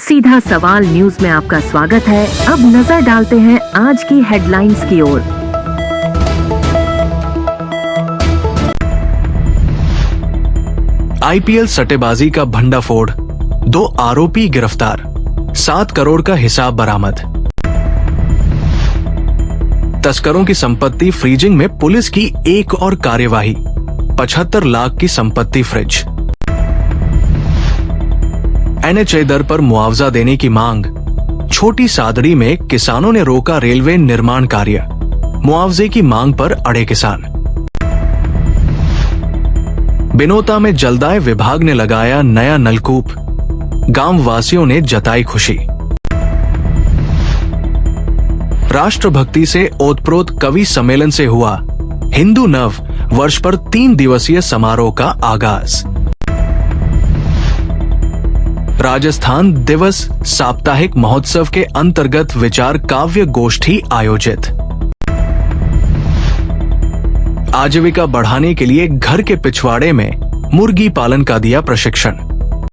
सीधा सवाल न्यूज में आपका स्वागत है। अब नजर डालते हैं आज की हेडलाइंस की ओर। आईपीएल सट्टेबाजी का भंडाफोड़, 2 आरोपी गिरफ्तार, 7 करोड़ का हिसाब बरामद। तस्करों की संपत्ति फ्रीजिंग में पुलिस की एक और कार्यवाही, 75 लाख की संपत्ति फ्रिज। एनएचए दर पर मुआवजा देने की मांग, छोटी सादड़ी में किसानों ने रोका रेलवे निर्माण कार्य, मुआवजे की मांग पर अड़े किसान। बिनोता में जलदाय विभाग ने लगाया नया नलकूप, गांव वासियों ने जताई खुशी। राष्ट्रभक्ति से ओतप्रोत कवि सम्मेलन से हुआ हिंदू नव वर्ष पर 3 दिवसीय समारोह का आगाज। राजस्थान दिवस साप्ताहिक महोत्सव के अंतर्गत विचार काव्य गोष्ठी आयोजित। आजीविका बढ़ाने के लिए घर के पिछवाड़े में मुर्गी पालन का दिया प्रशिक्षण।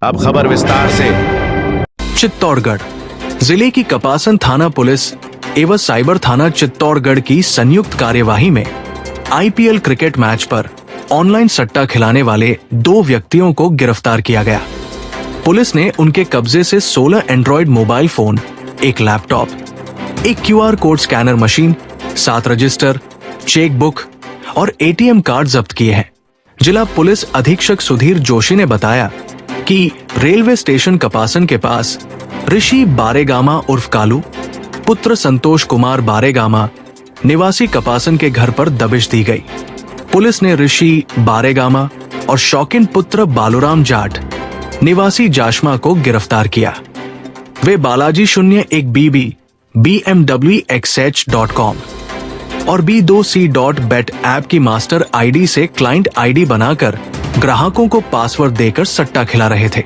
अब खबर विस्तार से। चित्तौड़गढ़ जिले की कपासन थाना पुलिस एवं साइबर थाना चित्तौड़गढ़ की संयुक्त कार्यवाही में आईपीएल क्रिकेट मैच पर ऑनलाइन सट्टा खिलाने वाले 2 व्यक्तियों को गिरफ्तार किया गया। पुलिस ने उनके कब्जे से 16 Android mobile phone, 1 laptop, 1 QR code scanner machine, 7 register, cheque book और एटीएम कार्ड जब्त किए हैं। जिला पुलिस अधीक्षक सुधीर जोशी ने बताया कि रेलवे स्टेशन कपासन के पास ऋषि बारेगामा उर्फ कालू, पुत्र संतोष कुमार बारेगामा निवासी कपासन के घर पर दबिश दी गई। पुलिस ने ऋषि बारेगामा और शौकीन पुत्र बालूराम जाट निवासी जाशमा को गिरफ्तार किया। वे बालाजी 01 BB bmwxh.com और b2c.bet ऐप की मास्टर आईडी से क्लाइंट आईडी बनाकर ग्राहकों को पासवर्ड देकर सट्टा खिला रहे थे।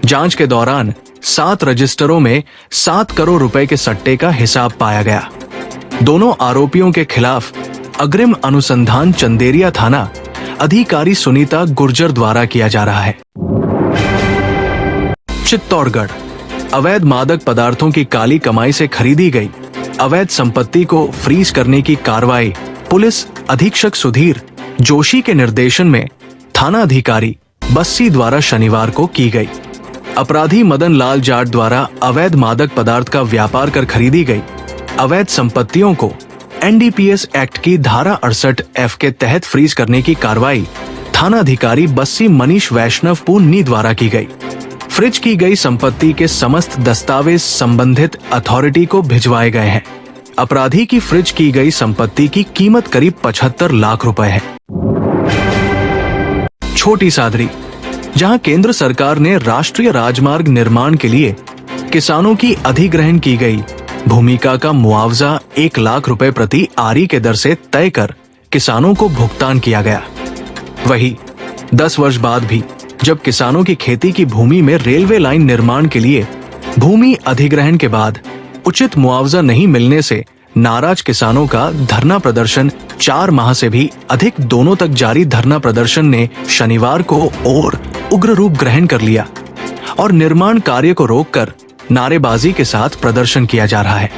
जांच के दौरान 7 रजिस्टरों में 7 करोड़ रुपए के सट्टे का हिसाब पाया गया। दोनों आरोपियों के खिलाफ अग्रिम अनुसंधान चंदेरिया थाना अधिकारी सुनीता गुर्जर द्वारा किया जा रहा है। चित्तौड़गढ़ अवैध मादक पदार्थों की काली कमाई से खरीदी गई अवैध संपत्ति को फ्रीज करने की कार्रवाई पुलिस अधीक्षक सुधीर जोशी के निर्देशन में थाना अधिकारी बस्सी द्वारा शनिवार को की गई। अपराधी मदन लाल जाट द्वारा अवैध मादक पदार्थ का व्यापार कर खरीदी गई अवैध संपत्तियों को एनडीपीएस एक्ट की धारा 68F के तहत फ्रीज करने की कार्रवाई थाना अधिकारी बस्सी मनीष वैष्णव पुन्नी द्वारा की गई। फ्रिज की गई संपत्ति के समस्त दस्तावेज संबंधित अथॉरिटी को भिजवाए गए हैं। अपराधी की फ्रिज की गई संपत्ति की कीमत करीब 75 लाख रुपए है। छोटी सादड़ी, जहां केंद्र सरकार ने राष्ट्रीय राजमार्ग निर्माण के लिए किसानों की अधिग्रहण की गई भूमिका का मुआवजा 1 लाख रुपए प्रति आरी के दर से तय कर किसानों को भुगतान किया गया। वहीं 10 वर्ष बाद भी जब किसानों की खेती की भूमि में रेलवे लाइन निर्माण के लिए भूमि अधिग्रहण के बाद उचित मुआवजा नहीं मिलने से नाराज किसानों का धरना प्रदर्शन 4 माह से भी अधिक दोनों तक जारी धरना प्रदर्शन ने शनिवार को और उग्र रूप ग्रहण कर लिया और निर्माण कार्य को रोककर नारेबाजी के साथ प्रदर्शन किया जा रहा है।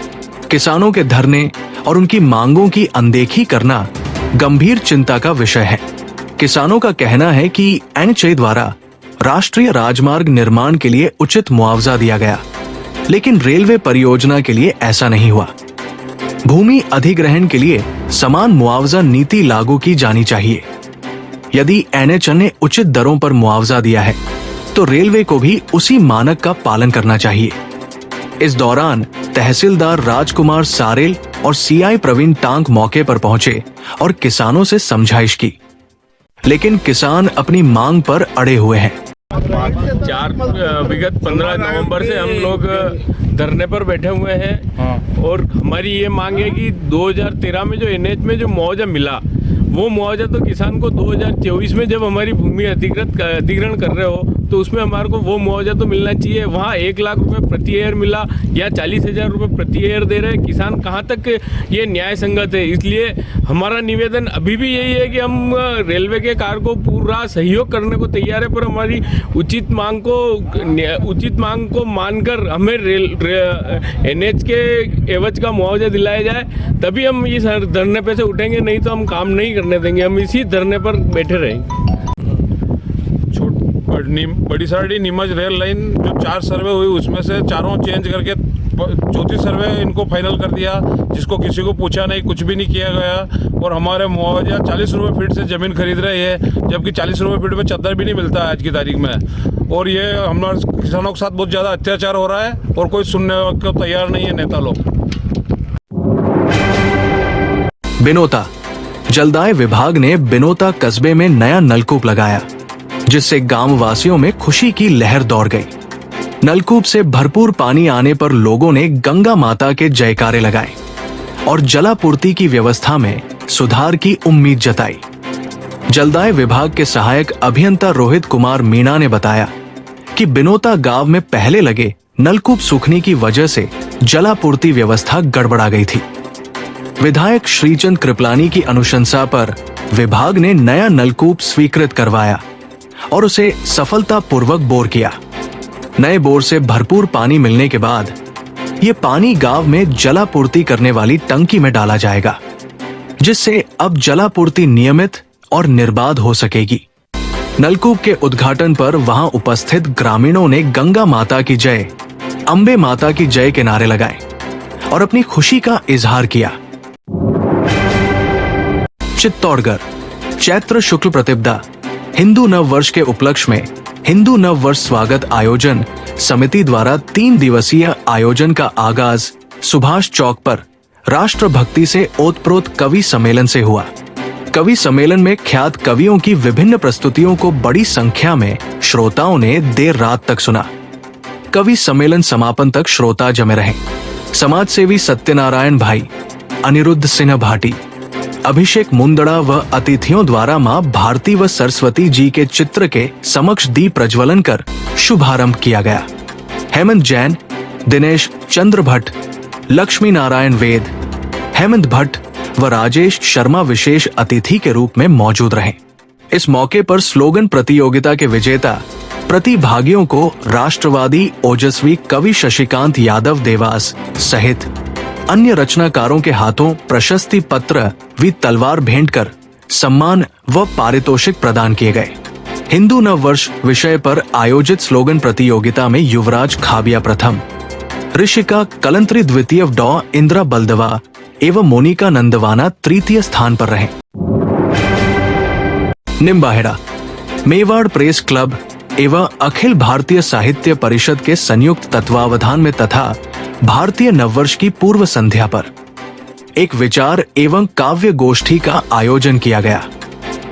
किसानों के धरने और उनकी मांगों की अनदेखी करना गंभीर चिंता का विषय है। किसानों का कहना है कि एनएचए द्वारा राष्ट्रीय राजमार्ग निर्माण के लिए उचित मुआवजा दिया गया, लेकिन रेलवे परियोजना के लिए ऐसा नहीं हुआ। भूमि अधिग्रहण के लिए समान मुआवजा नीति लागू की जानी चाहिए। यदि एनएचए ने उचित दरों पर मुआवजा दिया है, तो रेलवे को भी उसी मानक का पालन करना चाहिए। इस दौरान तहसीलदार राजकुमार सारेल और सीआई प्रवीण टांक मौके पर पहुंचे और किसानों से समझाइश की, लेकिन किसान अपनी मांग पर अड़े हुए हैं। विगत 15 नवंबर से हम लोग धरने पर बैठे हुए हैं और हमारी ये मांग है कि 2013 में जो एनएच में जो मुआवजा मिला, वो मुआवजा तो किसान को 2024 में जब हमारी भूमि अधिग्रहण कर रहे हो तो उसमें हमारे को वो मुआवजा तो मिलना चाहिए। वहाँ 1 लाख रुपए प्रति एयर मिला या 40,000 रुपये प्रति एयर दे रहे किसान, कहाँ तक ये न्याय संगत है। इसलिए हमारा निवेदन अभी भी यही है कि हम रेलवे के कार्य को पूर्ण पूरा सहयोग करने को तैयार है, पर हमारी उचित मांग को मानकर हमें NH के एवज का मुआवजा दिलाया जाए, तभी हम इस धरने पे से उठेंगे, नहीं तो हम काम नहीं करने देंगे, हम इसी धरने पर बैठे रहेंगे। बड़ी साड़ी नीमच रेल लाइन जो 4 सर्वे हुई उसमें से 4 चेंज करके 34 सर्वे इनको फाइनल कर दिया, जिसको किसी को पूछा नहीं, कुछ भी नहीं किया गया। और हमारे मुआवजा 40 रुपये फीट से ज़मीन खरीद रहे हैं, जबकि 40 रुपये फीट में चद्दर भी नहीं मिलता है आज की तारीख में। और ये हमारे किसानों के साथ बहुत ज़्यादा अत्याचार हो रहा है और कोई सुनने को तैयार नहीं है नेता लोग। बिनोता जलदाय विभाग ने बिनोता कस्बे में नया नलकूप लगाया, जिससे गांव वासियों में खुशी की लहर दौड़ गई। नलकूप से भरपूर पानी आने पर लोगों ने गंगा माता के जयकारे लगाए और जलापूर्ति की व्यवस्था में सुधार की उम्मीद जताई। जलदाय विभाग के सहायक अभियंता रोहित कुमार मीणा ने बताया कि बिनोता गांव में पहले लगे नलकूप सूखने की वजह से जलापूर्ति व्यवस्था गड़बड़ा गई थी। विधायक श्रीचंद कृपलानी की अनुशंसा पर विभाग ने नया नलकूप स्वीकृत करवाया और उसे सफलतापूर्वक बोर किया। नए बोर से भरपूर पानी मिलने के बाद ये पानी गांव में जलापूर्ति करने वाली टंकी में डाला जाएगा, जिससे अब जलापूर्ति नियमित और निर्बाध हो सकेगी। नलकूप के उद्घाटन पर वहां उपस्थित ग्रामीणों ने गंगा माता की जय, अंबे माता की जय के नारे लगाए और अपनी खुशी का इजहार किया। चित्तौड़गढ़ चैत्र शुक्ल प्रतिपदा हिंदू नव वर्ष के उपलक्ष्य में हिंदू नव वर्ष स्वागत आयोजन समिति द्वारा 3 दिवसीय आयोजन का आगाज सुभाष चौक पर राष्ट्रभक्ति से ओतप्रोत कवि सम्मेलन से हुआ। कवि सम्मेलन में ख्यात कवियों की विभिन्न प्रस्तुतियों को बड़ी संख्या में श्रोताओं ने देर रात तक सुना। कवि सम्मेलन समापन तक श्रोता जमे रहे। समाजसेवी सत्यनारायण भाई, अनिरुद्ध सिन्हा भाटी, अभिषेक मुंदड़ा व अतिथियों द्वारा मां भारती व सरस्वती जी के चित्र के समक्ष दीप प्रज्वलन कर शुभारंभ किया गया। हेमंत जैन, दिनेश चंद्र भट्ट, लक्ष्मी नारायण वेद, हेमंत भट्ट व राजेश शर्मा विशेष अतिथि के रूप में मौजूद रहे। इस मौके पर स्लोगन प्रतियोगिता के विजेता प्रतिभागियों को राष्ट्रवादी ओजस्वी कवि शशिकांत यादव देवास सहित अन्य रचनाकारों के हाथों प्रशस्ति पत्र व तलवार भेंट कर सम्मान व पारितोषिक प्रदान किए गए। हिंदू नव वर्ष विषय पर आयोजित स्लोगन प्रतियोगिता में युवराज खाबिया प्रथम, ऋषिका कलंत्री द्वितीय, डॉ इंदिरा बलदवा एवं मोनिका नंदवाना तृतीय स्थान पर रहे। निम्बाहेड़ा मेवाड़ प्रेस क्लब एवं अखिल भारतीय साहित्य परिषद के संयुक्त तत्वावधान में तथा भारतीय नववर्ष की पूर्व संध्या पर एक विचार एवं काव्य गोष्ठी का आयोजन किया गया,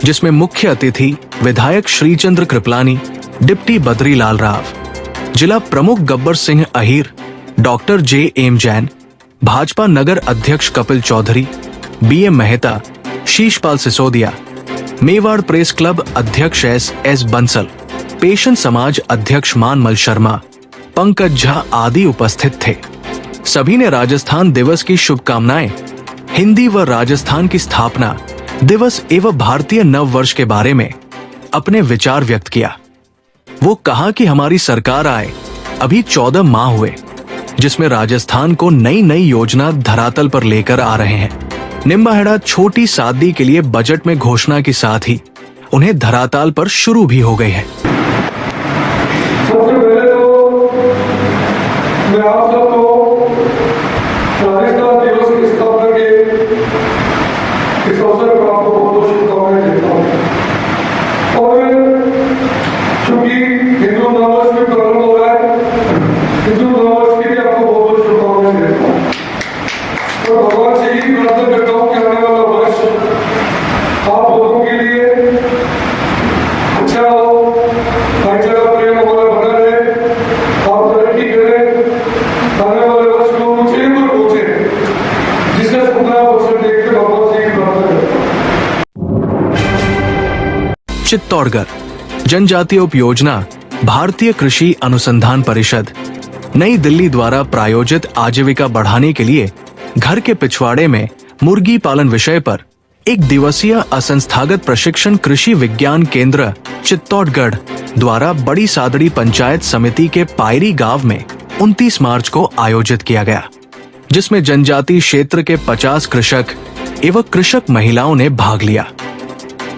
जिसमें मुख्य अतिथि विधायक श्रीचंद्र कृपलानी, डिप्टी बद्रीलाल राव, जिला प्रमुख गब्बर सिंह अहीर, डॉक्टर J.M. जैन, भाजपा नगर अध्यक्ष Kapil Chaudhary, B.M. Mehta, Sheeshpal Sisodia, Mewar press club अध्यक्ष S. बंसल, पेशन समाज अध्यक्ष मानमल शर्मा, पंकज झा आदि उपस्थित थे। सभी ने राजस्थान दिवस की शुभकामनाएं, हिंदी व राजस्थान की स्थापना दिवस एवं भारतीय नव वर्ष के बारे में अपने विचार व्यक्त किया। वो कहा कि हमारी सरकार आए अभी 14 माह हुए, जिसमें राजस्थान को नई नई योजना धरातल पर लेकर आ रहे हैं। निम्बाहेड़ा छोटी शादी के लिए बजट में घोषणा के साथ ही उन्हें धरातल पर शुरू भी हो गई है। सबसे पहले तो मैं आप सबको राजस्थान दिवस की स्थापना के इस अवसर पर आपको बहुत बहुत शुभकामनाएं देता हूँ। और चूंकि हिंदू नववर्ष में प्रारंभ हो रहा है, हिंदू नववर्ष के लिए आपको बहुत बहुत शुभकामनाएं देता हूँ और भगवान से यही प्रार्थना करता हूँ कि आने वाला वर्ष आप लोगों के लिए अच्छा हो, भाईचारा प्रेम हमारा बना रहे, आप तरक्की करें, आने वाले वर्ष को ऊंचे पर पहुंचे, जिसका सपना अवसर देख के भगवान से ही प्रार्थना करता हूं। चित्तौड़गढ़ जनजातीय उपयोजना भारतीय कृषि अनुसंधान परिषद नई दिल्ली द्वारा प्रायोजित आजीविका बढ़ाने के लिए घर के पिछवाड़े में मुर्गी पालन विषय पर एक दिवसीय असंस्थागत प्रशिक्षण कृषि विज्ञान केंद्र चित्तौड़गढ़ द्वारा बड़ी सादड़ी पंचायत समिति के पायरी गांव में 29 मार्च को आयोजित किया गया, जिसमें जनजाति क्षेत्र के 50 कृषक एवं कृषक महिलाओं ने भाग लिया।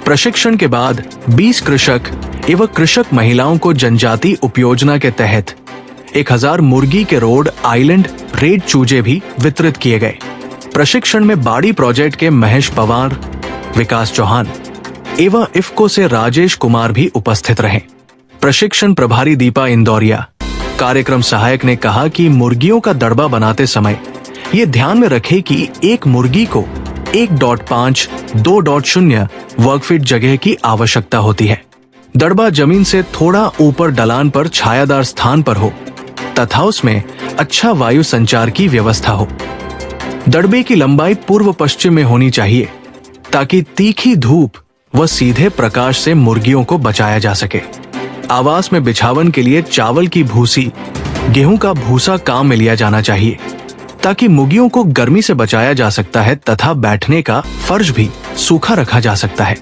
प्रशिक्षण के बाद 20 कृषक एवं कृषक महिलाओं को जनजाति उपयोजना के तहत 1000 मुर्गी के रोड आइलैंड रेड चूजे भी वितरित किए गए। प्रशिक्षण में बाड़ी प्रोजेक्ट के महेश पवार, विकास चौहान एवं इफ्को से राजेश कुमार भी उपस्थित रहे। प्रशिक्षण प्रभारी दीपा इंदौरिया, कार्यक्रम सहायक ने कहा कि मुर्गियों का दड़बा बनाते समय ये ध्यान में रखें कि एक मुर्गी को 1.5 2.0 वर्गफीट जगह की आवश्यकता होती है। दड़बा जमीन से थोड़ा ऊपर ढलान पर छायादार स्थान पर हो तथा उसमें अच्छा वायु संचार की व्यवस्था हो। दड़बे की लंबाई पूर्व पश्चिम में होनी चाहिए ताकि तीखी धूप व सीधे प्रकाश से मुर्गियों को बचाया जा सके। आवास में बिछावन के लिए चावल की भूसी, गेहूं का भूसा काम में लिया जाना चाहिए ताकि मुर्गियों को गर्मी से बचाया जा सकता है तथा बैठने का फर्श भी सूखा रखा जा सकता है।